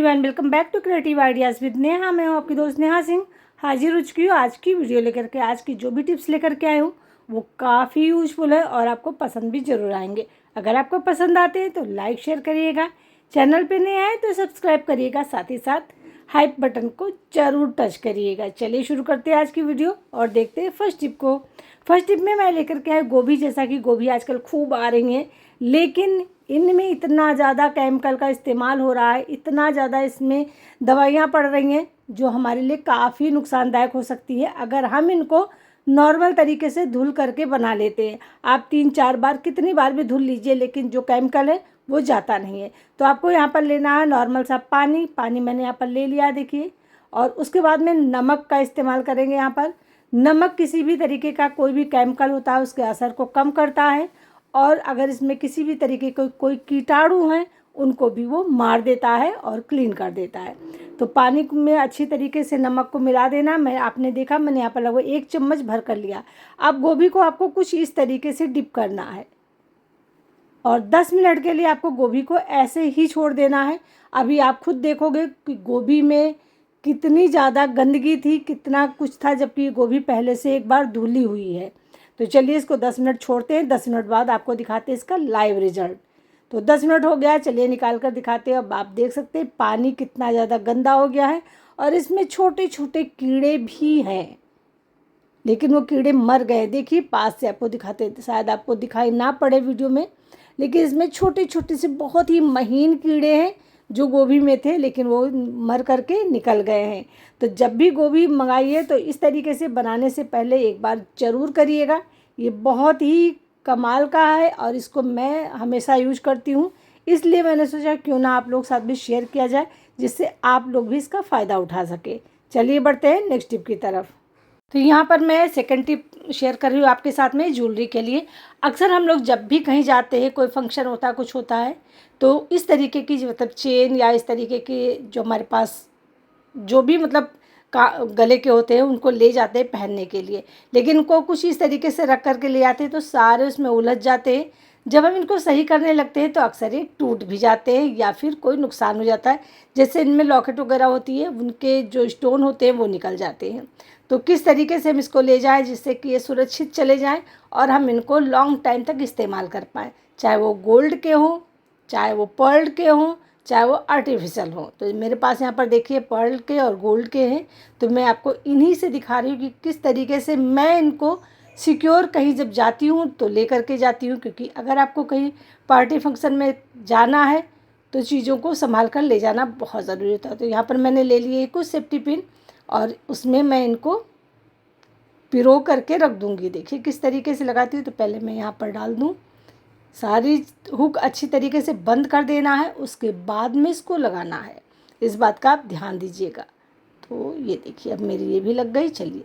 Everyone, welcome back to creative ideas with Neha. मैं हूँ आपकी दोस्त नेहा सिंह, हाजिर हो चुकी हूँ आज की वीडियो लेकर के। आज की जो भी टिप्स लेकर के आई हूँ वो काफ़ी यूजफुल है और आपको पसंद भी ज़रूर आएंगे। अगर आपको पसंद आते हैं तो लाइक शेयर करिएगा, चैनल पे नए आए तो सब्सक्राइब करिएगा, साथ ही साथ हाइप बटन को ज़रूर टच करिएगा। चलिए शुरू करते हैं आज की वीडियो और देखते हैं फर्स्ट टिप को। फर्स्ट टिप में मैं लेकर के आई गोभी। जैसा कि गोभी आजकल खूब आ रही हैं, लेकिन इनमें इतना ज़्यादा केमिकल का इस्तेमाल हो रहा है, इतना ज़्यादा इसमें दवाइयाँ पड़ रही हैं जो हमारे लिए काफ़ी नुकसानदायक हो सकती है अगर हम इनको नॉर्मल तरीके से धुल करके बना लेते हैं। आप 3-4 बार कितनी बार भी धुल लीजिए, लेकिन जो केमिकल है वो जाता नहीं है। तो आपको यहाँ पर लेना है नॉर्मल सा पानी मैंने यहाँ पर ले लिया है, देखिए। और उसके बाद में नमक का इस्तेमाल करेंगे। यहाँ पर नमक किसी भी तरीके का कोई भी केमिकल होता है उसके असर को कम करता है, और अगर इसमें किसी भी तरीके के कोई कीटाणु हैं उनको भी वो मार देता है और क्लीन कर देता है। तो पानी में अच्छी तरीके से नमक को मिला देना। आपने देखा मैंने यहाँ पर लगभग 1 चम्मच भर कर लिया। अब गोभी को आपको कुछ इस तरीके से डिप करना है और 10 मिनट के लिए आपको गोभी को ऐसे ही छोड़ देना है। अभी आप खुद देखोगे कि गोभी में कितनी ज़्यादा गंदगी थी, कितना कुछ था, जबकि गोभी पहले से एक बार धुली हुई है। तो चलिए इसको 10 मिनट छोड़ते हैं। 10 मिनट बाद आपको दिखाते हैं इसका लाइव रिजल्ट। तो 10 मिनट हो गया, चलिए निकाल कर दिखाते हैं। अब आप देख सकते हैं पानी कितना ज़्यादा गंदा हो गया है और इसमें छोटे छोटे कीड़े भी हैं, लेकिन वो कीड़े मर गए। देखिए पास से आपको दिखाते हैं, शायद आपको दिखाई ना पड़े वीडियो में, लेकिन इसमें छोटे छोटे से बहुत ही महीन कीड़े हैं जो गोभी में थे, लेकिन वो मर करके निकल गए हैं। तो जब भी गोभी मंगाइए तो इस तरीके से बनाने से पहले एक बार ज़रूर करिएगा। ये बहुत ही कमाल का है और इसको मैं हमेशा यूज करती हूँ, इसलिए मैंने सोचा क्यों ना आप लोग साथ भी शेयर किया जाए, जिससे आप लोग भी इसका फ़ायदा उठा सके। चलिए बढ़ते हैं नेक्स्ट टिप की तरफ। तो यहाँ पर मैं सेकंड टिप शेयर कर रही हूँ आपके साथ में ज्वेलरी के लिए। अक्सर हम लोग जब भी कहीं जाते हैं, कोई फंक्शन होता है, कुछ होता है, तो इस तरीके की मतलब चेन या इस तरीके के जो हमारे पास जो भी मतलब का गले के होते हैं उनको ले जाते हैं पहनने के लिए, लेकिन उनको कुछ इस तरीके से रख करके ले आते हैं तो सारे उसमें उलझ जाते हैं। जब हम इनको सही करने लगते हैं तो अक्सर ये टूट भी जाते हैं या फिर कोई नुकसान हो जाता है। जैसे इनमें लॉकेट वगैरह होती है, उनके जो स्टोन होते हैं वो निकल जाते हैं। तो किस तरीके से हम इसको ले जाएं जिससे कि ये सुरक्षित चले जाएं और हम इनको लॉन्ग टाइम तक इस्तेमाल कर पाएँ, चाहे वो गोल्ड के हों, चाहे वो पर्ल के हों, चाहे वो आर्टिफिशियल हो। तो मेरे पास यहाँ पर देखिए पर्ल के और गोल्ड के हैं, तो मैं आपको इन्हीं से दिखा रही हूँ कि किस तरीके से मैं इनको सिक्योर कहीं जब जाती हूँ तो ले करके जाती हूँ, क्योंकि अगर आपको कहीं पार्टी फंक्शन में जाना है तो चीज़ों को संभाल कर ले जाना बहुत ज़रूरी होता है। तो यहाँ पर मैंने ले लिए कुछ सेफ्टी पिन और उसमें मैं इनको पिरो करके रख दूँगी। देखिए किस तरीके से लगाती हूँ। तो पहले मैं यहाँ पर डाल दूँ, सारी हुक अच्छी तरीके से बंद कर देना है, उसके बाद में इसको लगाना है। इस बात का आप ध्यान दीजिएगा। तो ये देखिए अब मेरी ये भी लग गई। चलिए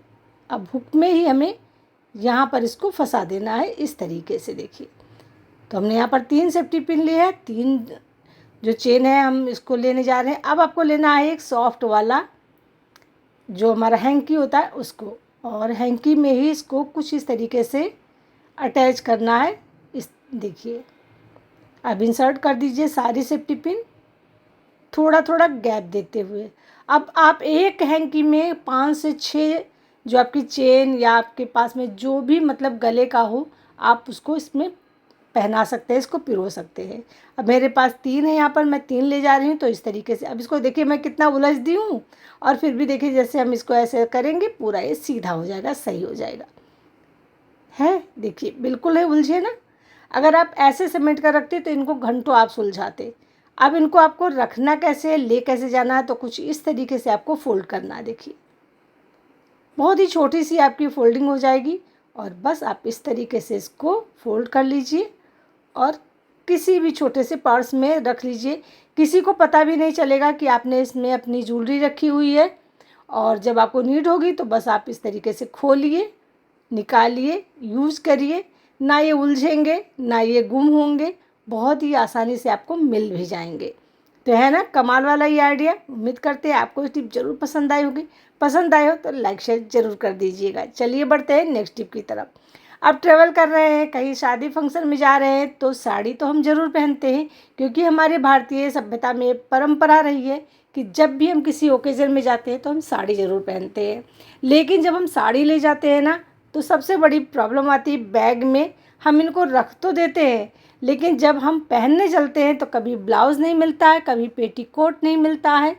अब हुक में ही हमें यहाँ पर इसको फंसा देना है इस तरीके से। देखिए तो हमने यहाँ पर 3 सेफ्टी पिन लिए हैं, 3 जो चेन है हम इसको लेने जा रहे हैं। अब आपको लेना है एक सॉफ्ट वाला जो हमारा हैंकी होता है उसको, और हैंकी में ही इसको कुछ इस तरीके से अटैच करना है। इस देखिए अब इंसर्ट कर दीजिए सारी सेफ्टी पिन, थोड़ा थोड़ा गैप देते हुए। अब आप एक हैंकी में 5 से 6 जो आपकी चेन या आपके पास में जो भी मतलब गले का हो, आप उसको इसमें पहना सकते हैं, इसको पिरो सकते हैं। अब मेरे पास 3 है, यहाँ पर मैं 3 ले जा रही हूँ। तो इस तरीके से अब इसको देखिए मैं कितना उलझ दी हूँ, और फिर भी देखिए जैसे हम इसको ऐसे करेंगे पूरा ये सीधा हो जाएगा, सही हो जाएगा। है देखिए बिल्कुल है उलझे ना। अगर आप ऐसे समेट कर रखते तो इनको घंटों आप सुलझाते। अब इनको आपको रखना कैसे है, ले कैसे जाना है, तो कुछ इस तरीके से आपको फोल्ड करना है। देखिए बहुत ही छोटी सी आपकी फोल्डिंग हो जाएगी, और बस आप इस तरीके से इसको फोल्ड कर लीजिए और किसी भी छोटे से पर्स में रख लीजिए। किसी को पता भी नहीं चलेगा कि आपने इसमें अपनी ज्वेलरी रखी हुई है, और जब आपको नीड होगी तो बस आप इस तरीके से खोलिए, निकालिए, यूज़ करिए। ना ये उलझेंगे ना ये गुम होंगे, बहुत ही आसानी से आपको मिल भी जाएंगे। तो है ना कमाल वाला ये आइडिया। उम्मीद करते हैं आपको ये टिप ज़रूर पसंद आई होगी। पसंद आए हो तो लाइक शेयर ज़रूर कर दीजिएगा। चलिए बढ़ते हैं नेक्स्ट टिप की तरफ। अब ट्रैवल कर रहे हैं, कहीं शादी फंक्शन में जा रहे हैं तो साड़ी तो हम ज़रूर पहनते हैं, क्योंकि हमारे भारतीय सभ्यता में परंपरा रही है कि जब भी हम किसी ओकेज़न में जाते हैं तो हम साड़ी ज़रूर पहनते हैं। लेकिन जब हम साड़ी ले जाते हैं ना, तो सबसे बड़ी प्रॉब्लम आती है बैग में। हम इनको रख तो देते हैं, लेकिन जब हम पहनने चलते हैं तो कभी ब्लाउज़ नहीं मिलता है, कभी पेटीकोट नहीं मिलता है,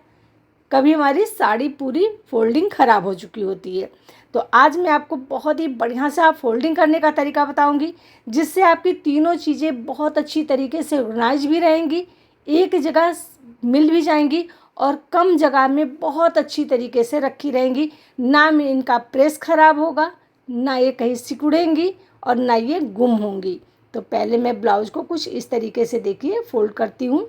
कभी हमारी साड़ी पूरी फोल्डिंग ख़राब हो चुकी होती है। तो आज मैं आपको बहुत ही बढ़िया से आप फोल्डिंग करने का तरीका बताऊंगी, जिससे आपकी तीनों चीज़ें बहुत अच्छी तरीके से ऑर्गेनाइज भी रहेंगी, एक जगह मिल भी जाएंगी और कम जगह में बहुत अच्छी तरीके से रखी रहेंगी। ना में इनका प्रेस ख़राब होगा, ना ये कहीं सिकुड़ेंगी और ना ये गुम होंगी। तो पहले मैं ब्लाउज़ को कुछ इस तरीके से देखिए फोल्ड करती हूँ।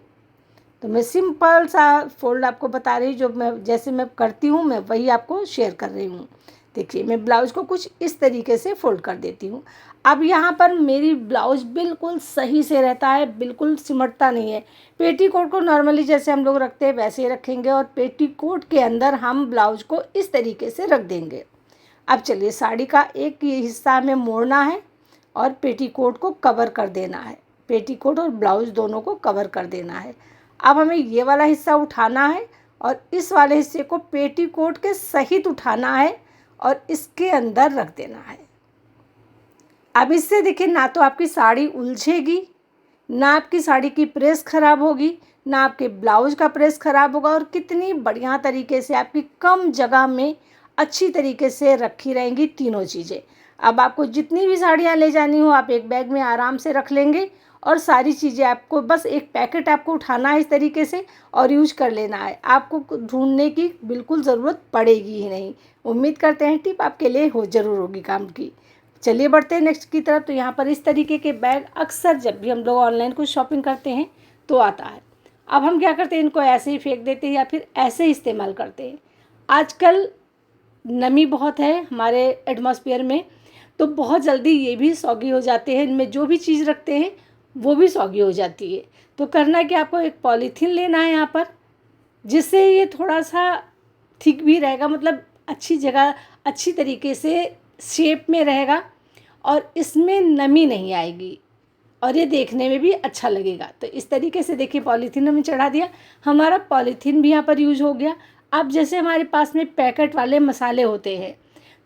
तो मैं सिंपल सा फोल्ड आपको बता रही हूँ, जो मैं जैसे मैं करती हूँ मैं वही आपको शेयर कर रही हूँ। देखिए मैं ब्लाउज़ को कुछ इस तरीके से फोल्ड कर देती हूँ। अब यहाँ पर मेरी ब्लाउज़ बिल्कुल सही से रहता है, बिल्कुल सिमटता नहीं है। पेटीकोट को नॉर्मली जैसे हम लोग रखते हैं वैसे ही रखेंगे और पेटीकोट के अंदर हम ब्लाउज़ को इस तरीके से रख देंगे। अब चलिए साड़ी का एक हिस्सा हमें मोड़ना है और पेटीकोट को कवर कर देना है। पेटीकोट और ब्लाउज़ दोनों को कवर कर देना है। अब हमें ये वाला हिस्सा उठाना है और इस वाले हिस्से को पेटीकोट के सहित उठाना है और इसके अंदर रख देना है। अब इससे देखिए ना तो आपकी साड़ी उलझेगी, ना आपकी साड़ी की प्रेस ख़राब होगी, ना आपके ब्लाउज का प्रेस ख़राब होगा और कितनी बढ़िया तरीके से आपकी कम जगह में अच्छी तरीके से रखी रहेंगी तीनों चीज़ें। अब आपको जितनी भी साड़ियाँ ले जानी हो आप एक बैग में आराम से रख लेंगे और सारी चीज़ें आपको बस एक पैकेट आपको उठाना है इस तरीके से और यूज कर लेना है। आपको ढूंढने की बिल्कुल ज़रूरत पड़ेगी ही नहीं। उम्मीद करते हैं टिप आपके लिए ज़रूर होगी काम की। चलिए बढ़ते हैं नेक्स्ट की तरफ। तो यहाँ पर इस तरीके के बैग अक्सर जब भी हम लोग ऑनलाइन कुछ शॉपिंग करते हैं तो आता है। अब हम क्या करते हैं, इनको ऐसे ही फेंक देते हैं या फिर ऐसे ही इस्तेमाल करते हैं। आजकल नमी बहुत है हमारे एटमॉस्फेयर में, तो बहुत जल्दी ये भी सौगी हो जाते हैं। इनमें जो भी चीज़ रखते हैं वो भी सौगी हो जाती है। तो करना कि आपको एक पॉलीथीन लेना है यहाँ पर, जिससे ये थोड़ा सा थिक भी रहेगा, मतलब अच्छी जगह अच्छी तरीके से शेप में रहेगा और इसमें नमी नहीं आएगी और ये देखने में भी अच्छा लगेगा। तो इस तरीके से देखिए पॉलीथीन हमने चढ़ा दिया, हमारा पॉलीथीन भी यहाँ पर यूज हो गया। अब जैसे हमारे पास में पैकेट वाले मसाले होते हैं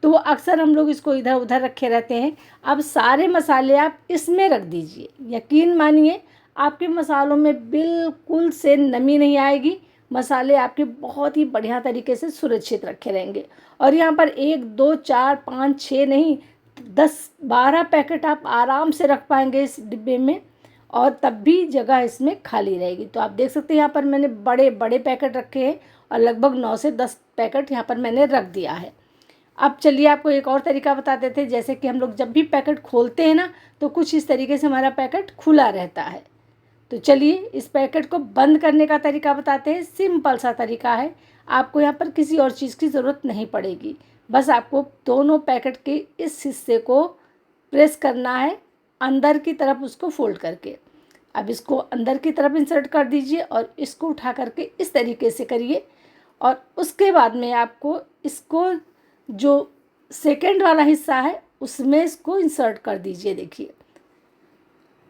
तो वो अक्सर हम लोग इसको इधर उधर रखे रहते हैं। अब सारे मसाले आप इसमें रख दीजिए, यकीन मानिए आपके मसालों में बिल्कुल से नमी नहीं आएगी, मसाले आपके बहुत ही बढ़िया तरीके से सुरक्षित रखे रहेंगे। और यहाँ पर 1 2 4 5 6 नहीं 10-12 पैकेट आप आराम से रख पाएंगे इस डिब्बे में और तब भी जगह इसमें खाली रहेगी। तो आप देख सकते हैं यहाँ पर मैंने बड़े बड़े पैकेट रखे हैं और लगभग 9 से 10 पैकेट यहाँ पर मैंने रख दिया है। अब चलिए आपको एक और तरीका बताते थे। जैसे कि हम लोग जब भी पैकेट खोलते हैं ना तो कुछ इस तरीके से हमारा पैकेट खुला रहता है। तो चलिए इस पैकेट को बंद करने का तरीका बताते हैं। सिंपल सा तरीका है, आपको यहाँ पर किसी और चीज़ की ज़रूरत नहीं पड़ेगी। बस आपको दोनों पैकेट के इस हिस्से को प्रेस करना है अंदर की तरफ, उसको फोल्ड करके। अब इसको अंदर की तरफ इंसर्ट कर दीजिए और इसको उठा करके इस तरीके से करिए और उसके बाद में आपको इसको जो सेकेंड वाला हिस्सा है उसमें इसको इंसर्ट कर दीजिए। देखिए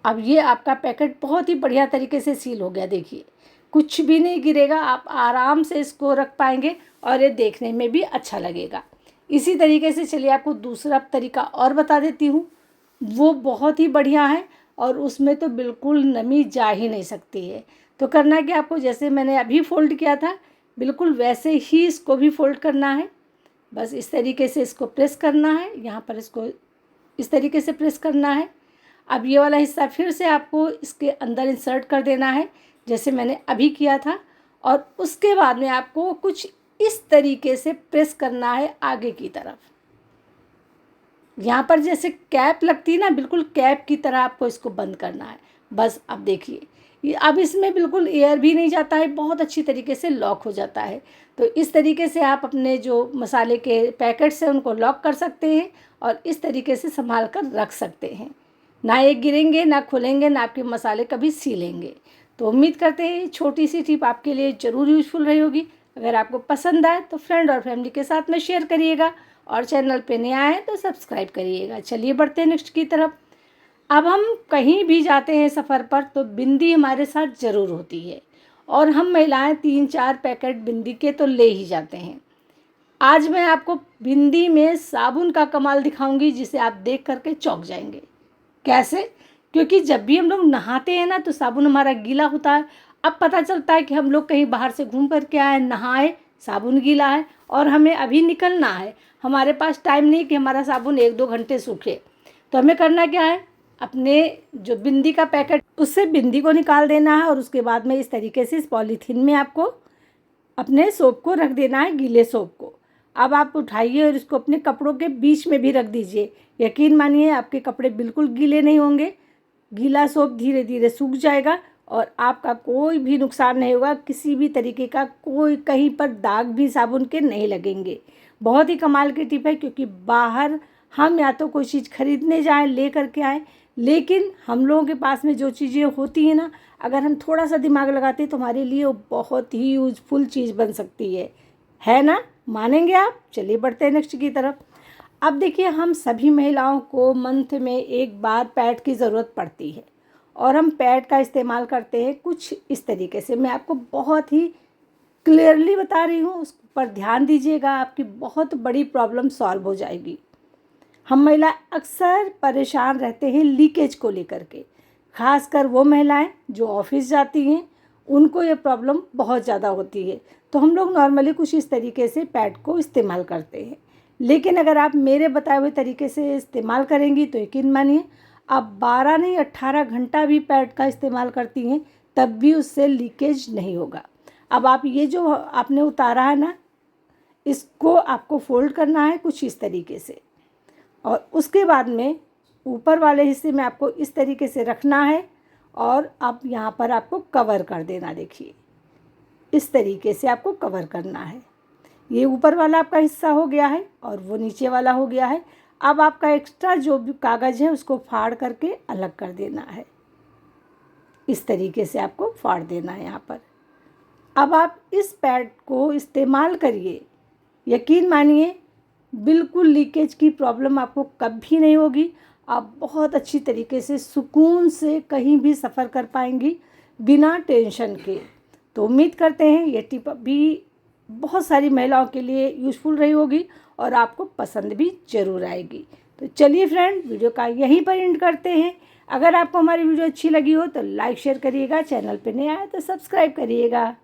अब ये आपका पैकेट बहुत ही बढ़िया तरीके से सील हो गया। देखिए कुछ भी नहीं गिरेगा, आप आराम से इसको रख पाएंगे और ये देखने में भी अच्छा लगेगा। इसी तरीके से चलिए आपको दूसरा तरीका और बता देती हूँ, वो बहुत ही बढ़िया है और उसमें तो बिल्कुल नमी जा ही नहीं सकती है। तो करना है कि आपको जैसे मैंने अभी फ़ोल्ड किया था बिल्कुल वैसे ही इसको भी फ़ोल्ड करना है। बस इस तरीके से इसको प्रेस करना है, यहाँ पर इसको इस तरीके से प्रेस करना है। अब ये वाला हिस्सा फिर से आपको इसके अंदर इंसर्ट कर देना है जैसे मैंने अभी किया था और उसके बाद में आपको कुछ इस तरीके से प्रेस करना है आगे की तरफ। यहाँ पर जैसे कैप लगती है ना, बिल्कुल कैप की तरह आपको इसको बंद करना है। बस अब देखिए ये अब इसमें बिल्कुल एयर भी नहीं जाता है, बहुत अच्छी तरीके से लॉक हो जाता है। तो इस तरीके से आप अपने जो मसाले के पैकेट्स हैं उनको लॉक कर सकते हैं और इस तरीके से संभाल कर रख सकते हैं। ना ये गिरेंगे, ना खुलेंगे, ना आपके मसाले कभी सीलेंगे। तो उम्मीद करते हैं छोटी सी टिप आपके लिए ज़रूर यूज़फुल रही होगी। अगर आपको पसंद आए तो फ्रेंड और फैमिली के साथ में शेयर करिएगा और चैनल पे नए आए तो सब्सक्राइब करिएगा। चलिए बढ़ते हैं नेक्स्ट की तरफ। अब हम कहीं भी जाते हैं सफ़र पर तो बिंदी हमारे साथ ज़रूर होती है और हम महिलाएं 3-4 पैकेट बिंदी के तो ले ही जाते हैं। आज मैं आपको बिंदी में साबुन का कमाल दिखाऊंगी जिसे आप देख करके चौंक जाएंगे। कैसे? क्योंकि जब भी हम लोग नहाते हैं ना तो साबुन हमारा गीला होता है। अब पता चलता है कि हम लोग कहीं बाहर से घूम कर के आए, नहाए, साबुन गीला है और हमें अभी निकलना है। हमारे पास टाइम नहीं कि हमारा साबुन 1-2 घंटे सूखे। तो हमें करना क्या है, अपने जो बिंदी का पैकेट उससे बिंदी को निकाल देना है और उसके बाद में इस तरीके से इस पॉलीथीन में आपको अपने सोप को रख देना है, गीले सोप को। अब आप उठाइए और इसको अपने कपड़ों के बीच में भी रख दीजिए। यकीन मानिए आपके कपड़े बिल्कुल गीले नहीं होंगे। गीला सोप धीरे धीरे सूख जाएगा और आपका कोई भी नुकसान नहीं होगा। किसी भी तरीके का कोई कहीं पर दाग भी साबुन के नहीं लगेंगे। बहुत ही कमाल की टिप है, क्योंकि बाहर हम या तो कोई चीज़ खरीदने जाएं, ले करके आएँ, लेकिन हम लोगों के पास में जो चीज़ें होती हैं ना, अगर हम थोड़ा सा दिमाग लगाते हैं तो हमारे लिए वो बहुत ही यूज़फुल चीज़ बन सकती है ना? मानेंगे आप? चलिए बढ़ते हैं नेक्स्ट की तरफ। अब देखिए, हम सभी महिलाओं को मंथ में एक बार पैड की ज़रूरत पड़ती है और हम पैड का इस्तेमाल करते हैं कुछ इस तरीके से। मैं आपको बहुत ही क्लियरली बता रही हूँ, उस पर ध्यान दीजिएगा, आपकी बहुत बड़ी प्रॉब्लम सॉल्व हो जाएगी। हम महिला अक्सर परेशान रहते हैं लीकेज को लेकर के। ख़ासकर वो महिलाएं जो ऑफिस जाती हैं, उनको ये प्रॉब्लम बहुत ज़्यादा होती है। तो हम लोग नॉर्मली कुछ इस तरीके से पैड को इस्तेमाल करते हैं, लेकिन अगर आप मेरे बताए हुए तरीके से इस्तेमाल करेंगी तो यकीन मानिए आप 12 नहीं 18 घंटा भी पैड का इस्तेमाल करती हैं तब भी उससे लीकेज नहीं होगा। अब आप ये जो आपने उतारा है ना, इसको आपको फोल्ड करना है कुछ इस तरीके से और उसके बाद में ऊपर वाले हिस्से में आपको इस तरीके से रखना है और अब यहाँ पर आपको कवर कर देना। देखिए, इस तरीके से आपको कवर करना है। ये ऊपर वाला आपका हिस्सा हो गया है और वो नीचे वाला हो गया है। अब आपका एक्स्ट्रा जो भी कागज़ है उसको फाड़ करके अलग कर देना है। इस तरीके से आपको फाड़ देना है यहाँ पर। अब आप इस पैड को इस्तेमाल करिए, यकीन मानिए बिल्कुल लीकेज की प्रॉब्लम आपको कभी नहीं होगी। आप बहुत अच्छी तरीके से सुकून से कहीं भी सफ़र कर पाएंगी बिना टेंशन के। तो उम्मीद करते हैं ये टिप भी बहुत सारी महिलाओं के लिए यूज़फुल रही होगी और आपको पसंद भी ज़रूर आएगी। तो चलिए फ्रेंड, वीडियो का यहीं पर एंड करते हैं। अगर आपको हमारी वीडियो अच्छी लगी हो तो लाइक शेयर करिएगा, चैनल पे नए आए तो सब्सक्राइब करिएगा।